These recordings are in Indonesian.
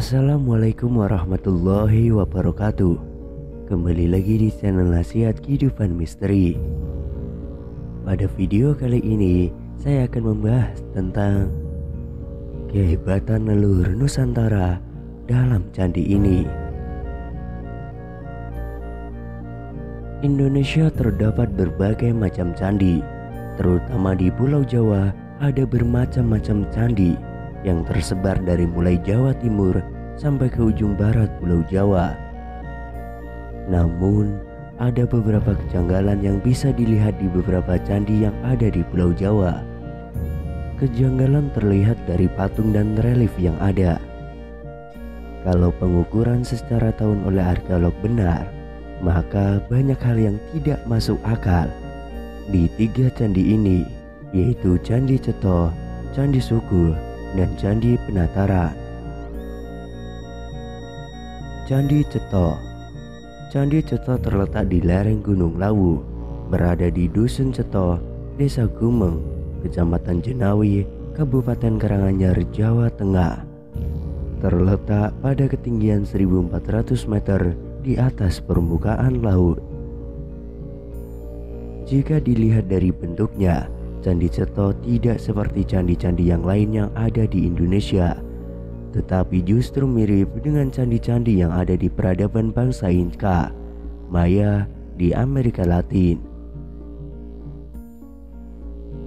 Assalamualaikum warahmatullahi wabarakatuh. Kembali lagi di channel Nasihat Kehidupan Misteri. Pada video kali ini saya akan membahas tentang kehebatan leluhur Nusantara dalam candi ini. Indonesia terdapat berbagai macam candi, terutama di Pulau Jawa ada bermacam-macam candi yang tersebar dari mulai Jawa Timur sampai ke ujung barat Pulau Jawa. Namun, ada beberapa kejanggalan yang bisa dilihat di beberapa candi yang ada di Pulau Jawa. Kejanggalan terlihat dari patung dan relief yang ada. Kalau pengukuran secara tahun oleh arkeolog benar, maka banyak hal yang tidak masuk akal di tiga candi ini, yaitu Candi Ceto, Candi Suguh, dan Candi Penataran. Candi Ceto. Candi Ceto terletak di lereng Gunung Lawu, berada di Dusun Ceto, Desa Gumeng, Kecamatan Jenawi, Kabupaten Karanganyar, Jawa Tengah. Terletak pada ketinggian 1400 meter di atas permukaan laut. Jika dilihat dari bentuknya, Candi Ceto tidak seperti candi-candi yang lain yang ada di Indonesia, tetapi justru mirip dengan candi-candi yang ada di peradaban bangsa Inca, Maya di Amerika Latin.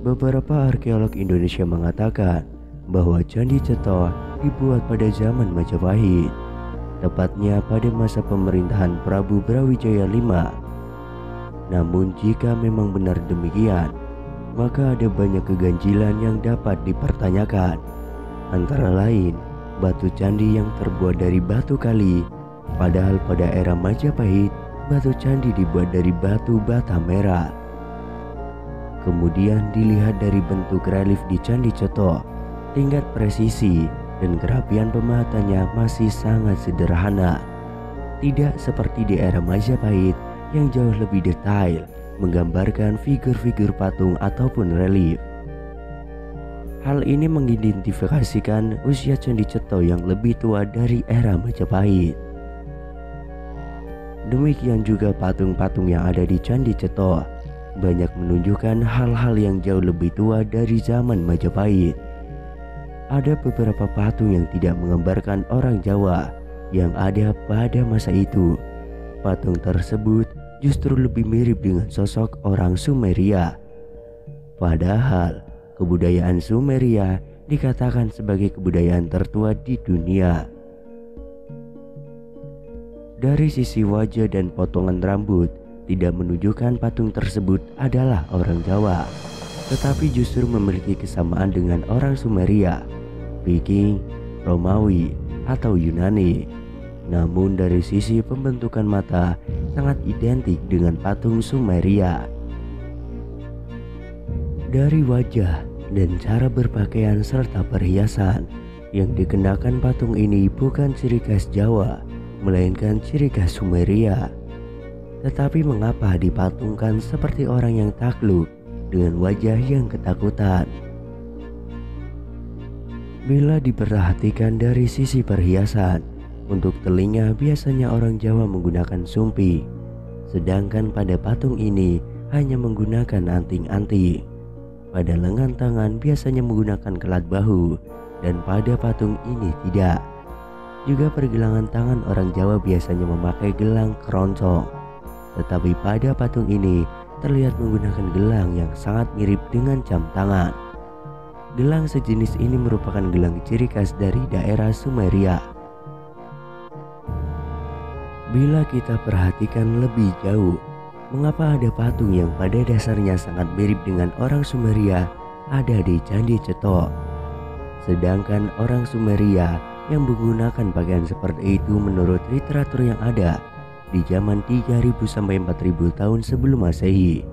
Beberapa arkeolog Indonesia mengatakan bahwa Candi Ceto dibuat pada zaman Majapahit, tepatnya pada masa pemerintahan Prabu Brawijaya V. Namun jika memang benar demikian, maka ada banyak keganjilan yang dapat dipertanyakan. Antara lain, batu candi yang terbuat dari batu kali, padahal pada era Majapahit, batu candi dibuat dari batu bata merah. Kemudian dilihat dari bentuk relief di Candi Ceto, tingkat presisi dan kerapian pemahatannya masih sangat sederhana. Tidak seperti di era Majapahit yang jauh lebih detail, menggambarkan figur-figur patung ataupun relief. Hal ini mengidentifikasikan usia Candi Ceto yang lebih tua dari era Majapahit. Demikian juga patung-patung yang ada di Candi Ceto banyak menunjukkan hal-hal yang jauh lebih tua dari zaman Majapahit. Ada beberapa patung yang tidak menggambarkan orang Jawa yang ada pada masa itu. Patung tersebut justru lebih mirip dengan sosok orang Sumeria. Padahal kebudayaan Sumeria dikatakan sebagai kebudayaan tertua di dunia. Dari sisi wajah dan potongan rambut tidak menunjukkan patung tersebut adalah orang Jawa, tetapi justru memiliki kesamaan dengan orang Sumeria, Viking, Romawi, atau Yunani. Namun dari sisi pembentukan mata sangat identik dengan patung Sumeria. Dari wajah dan cara berpakaian serta perhiasan yang dikenakan patung ini bukan ciri khas Jawa, melainkan ciri khas Sumeria. Tetapi mengapa dipatungkan seperti orang yang takluk dengan wajah yang ketakutan? Bila diperhatikan dari sisi perhiasan, untuk telinga biasanya orang Jawa menggunakan sumpi, sedangkan pada patung ini hanya menggunakan anting-anting. Pada lengan tangan biasanya menggunakan kelat bahu, dan pada patung ini tidak. Juga pergelangan tangan orang Jawa biasanya memakai gelang keroncong, tetapi pada patung ini terlihat menggunakan gelang yang sangat mirip dengan jam tangan. Gelang sejenis ini merupakan gelang ciri khas dari daerah Sumeria. Bila kita perhatikan lebih jauh, mengapa ada patung yang pada dasarnya sangat mirip dengan orang Sumeria ada di Candi Ceto, sedangkan orang Sumeria yang menggunakan pakaian seperti itu menurut literatur yang ada di zaman 3000 sampai 4000 tahun sebelum Masehi.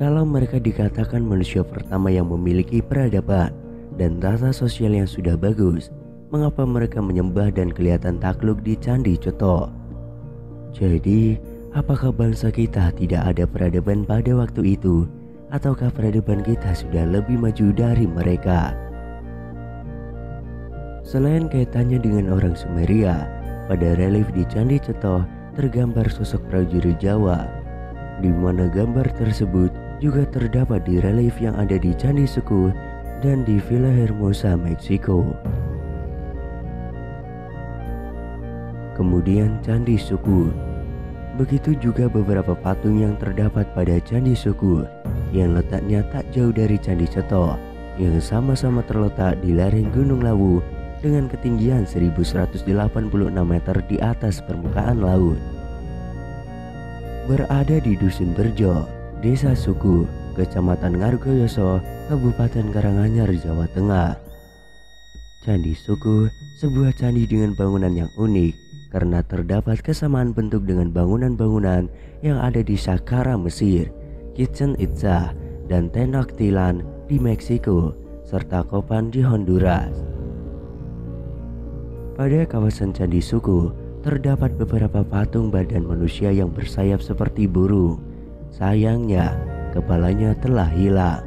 Kalau mereka dikatakan manusia pertama yang memiliki peradaban dan tata sosial yang sudah bagus, mengapa mereka menyembah dan kelihatan takluk di Candi Ceto? Jadi, apakah bangsa kita tidak ada peradaban pada waktu itu, ataukah peradaban kita sudah lebih maju dari mereka? Selain kaitannya dengan orang Sumeria, pada relief di Candi Cetoh tergambar sosok prajurit Jawa, di mana gambar tersebut juga terdapat di relief yang ada di Candi Suku dan di Villa Hermosa, Meksiko. Kemudian Candi Suku. Begitu juga beberapa patung yang terdapat pada Candi Suku yang letaknya tak jauh dari Candi Cetoh, yang sama-sama terletak di lereng Gunung Lawu dengan ketinggian 1186 meter di atas permukaan laut. Berada di Dusun Berjo, Desa Suku, Kecamatan Ngargoyoso, Kabupaten Karanganyar, Jawa Tengah. Candi Suku, sebuah candi dengan bangunan yang unik karena terdapat kesamaan bentuk dengan bangunan-bangunan yang ada di Saqqara, Mesir, Chichén Itzá, dan Tenochtitlan di Meksiko, serta Copan di Honduras. Pada kawasan Candi Suku terdapat beberapa patung badan manusia yang bersayap seperti burung. Sayangnya, kepalanya telah hilang.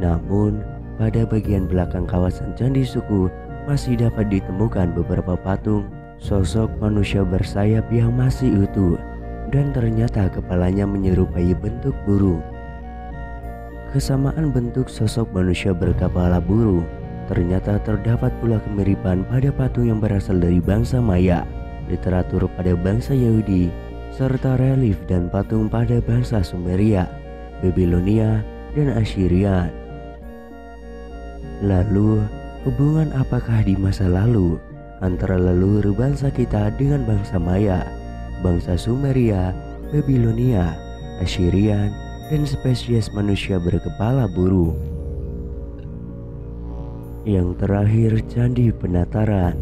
Namun, pada bagian belakang kawasan Candi Suku masih dapat ditemukan beberapa patung sosok manusia bersayap yang masih utuh, dan ternyata kepalanya menyerupai bentuk burung. Kesamaan bentuk sosok manusia berkepala burung ternyata terdapat pula kemiripan pada patung yang berasal dari bangsa Maya, literatur pada bangsa Yahudi, serta relief dan patung pada bangsa Sumeria, Babilonia, dan Assyrian. Lalu, hubungan apakah di masa lalu antara leluhur bangsa kita dengan bangsa Maya, bangsa Sumeria, Babilonia, Assyrian, dan spesies manusia berkepala burung? Yang terakhir, Candi Penataran.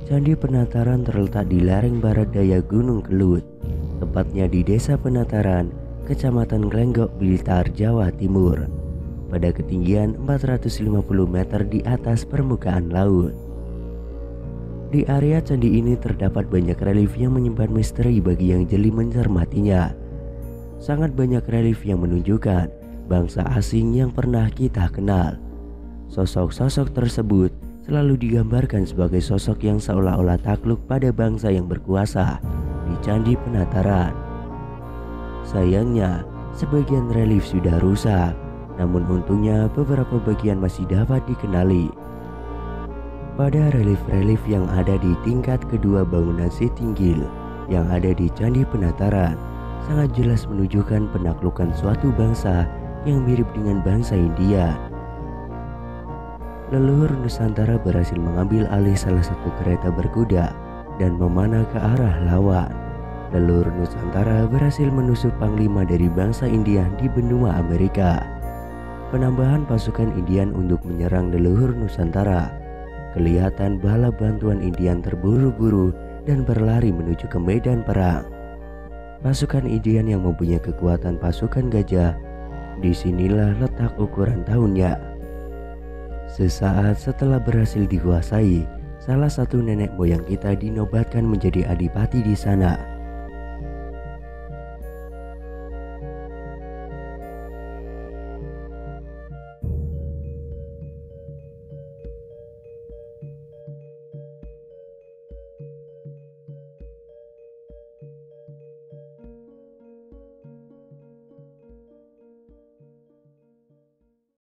Candi Penataran terletak di lereng barat daya Gunung Kelut, tepatnya di Desa Penataran, Kecamatan Glenggok, Blitar, Jawa Timur, pada ketinggian 450 meter di atas permukaan laut. Di area candi ini terdapat banyak relief yang menyimpan misteri bagi yang jeli mencermatinya. Sangat banyak relief yang menunjukkan bangsa asing yang pernah kita kenal. Sosok-sosok tersebut selalu digambarkan sebagai sosok yang seolah-olah takluk pada bangsa yang berkuasa di Candi Penataran. Sayangnya, sebagian relief sudah rusak, namun untungnya beberapa bagian masih dapat dikenali. Pada relief-relief yang ada di tingkat kedua bangunan Sitinggil yang ada di Candi Penataran sangat jelas menunjukkan penaklukan suatu bangsa yang mirip dengan bangsa India. Leluhur Nusantara berhasil mengambil alih salah satu kereta berkuda dan memanah ke arah lawan. Leluhur Nusantara berhasil menusuk panglima dari bangsa India di benua Amerika. Penambahan pasukan Indian untuk menyerang leluhur Nusantara. Kelihatan bala bantuan Indian terburu-buru dan berlari menuju ke medan perang. Pasukan Indian yang mempunyai kekuatan pasukan gajah, disinilah letak ukuran tahunnya. Sesaat setelah berhasil dikuasai, salah satu nenek moyang kita dinobatkan menjadi adipati di sana.